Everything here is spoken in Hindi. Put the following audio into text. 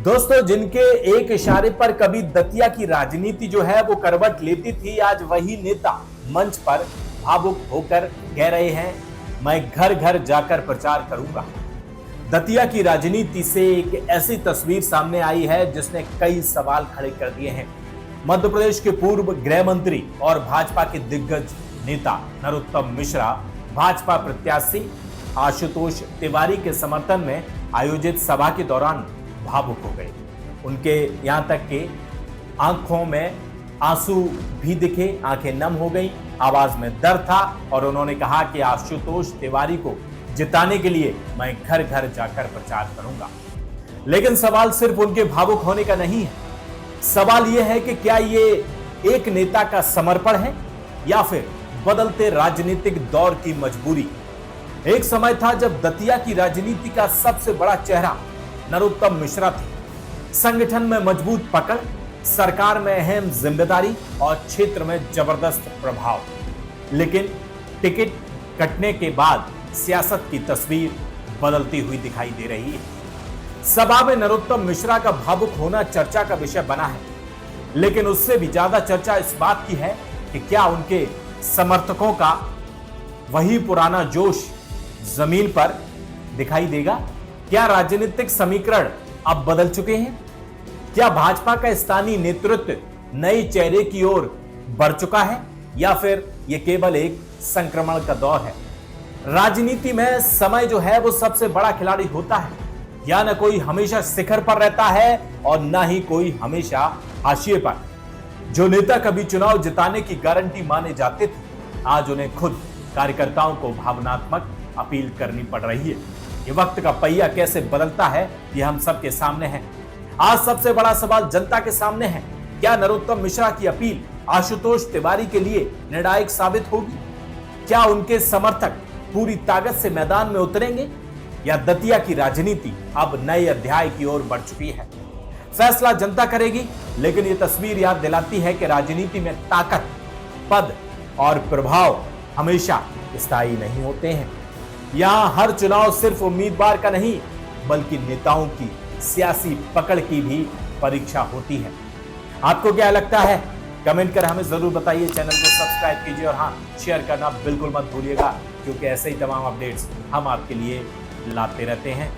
दोस्तों, जिनके एक इशारे पर कभी दतिया की राजनीति जो है वो करवट लेती थी, आज वही नेता मंच पर भावुक होकर कह रहे हैं, मैं घर घर जाकर प्रचार करूंगा। दतिया की राजनीति से एक ऐसी तस्वीर सामने आई है जिसने कई सवाल खड़े कर दिए हैं। मध्य प्रदेश के पूर्व गृह मंत्री और भाजपा के दिग्गज नेता नरोत्तम मिश्रा भाजपा प्रत्याशी आशुतोष तिवारी के समर्थन में आयोजित सभा के दौरान भावुक हो गए। उनके यहां तक कि आंखों में आंसू भी दिखे, आंखें नम हो गई, आवाज में दर्द था और उन्होंने कहा कि आशुतोष तिवारी को जिताने के लिए मैं घर घर जाकर प्रचार करूंगा। लेकिन सवाल सिर्फ उनके भावुक होने का नहीं है। सवाल यह है कि क्या ये एक नेता का समर्पण है या फिर बदलते राजनीतिक दौर की मजबूरी। एक समय था जब दतिया की राजनीति का सबसे बड़ा चेहरा नरोत्तम मिश्रा थे। संगठन में मजबूत पकड़, सरकार में अहम जिम्मेदारी और क्षेत्र में जबरदस्त प्रभाव। लेकिन टिकट कटने के बाद सियासत की तस्वीर बदलती हुई दिखाई दे रही है। सभा में नरोत्तम मिश्रा का भावुक होना चर्चा का विषय बना है, लेकिन उससे भी ज्यादा चर्चा इस बात की है कि क्या उनके समर्थकों का वही पुराना जोश जमीन पर दिखाई देगा। क्या राजनीतिक समीकरण अब बदल चुके हैं? क्या भाजपा का स्थानीय नेतृत्व नए चेहरे की ओर बढ़ चुका है या फिर यह केवल एक संक्रमण का दौर है। राजनीति में समय जो है वो सबसे बड़ा खिलाड़ी होता है। या न कोई हमेशा शिखर पर रहता है और न ही कोई हमेशा हाशिए पर। जो नेता कभी चुनाव जिताने की गारंटी माने जाते थे, आज उन्हें खुद कार्यकर्ताओं को भावनात्मक अपील करनी पड़ रही है। ये वक्त का पहिया कैसे बदलता है, ये हम सबके सामने है। आज सबसे बड़ा सवाल जनता के सामने है, क्या नरोत्तम मिश्रा की अपील आशुतोष तिवारी के लिए निर्णायक साबित होगी? क्या उनके समर्थक पूरी ताकत से मैदान में उतरेंगे या दतिया की राजनीति अब नए अध्याय की ओर बढ़ चुकी है? फैसला जनता करेगी, लेकिन यह तस्वीर याद दिलाती है कि राजनीति में ताकत, पद और प्रभाव हमेशा स्थायी नहीं होते हैं। यहां हर चुनाव सिर्फ उम्मीदवार का नहीं, बल्कि नेताओं की सियासी पकड़ की भी परीक्षा होती है। आपको क्या लगता है? कमेंट कर हमें जरूर बताइए। चैनल को सब्सक्राइब कीजिए और हाँ, शेयर करना बिल्कुल मत भूलिएगा, क्योंकि ऐसे ही तमाम अपडेट्स हम आपके लिए लाते रहते हैं।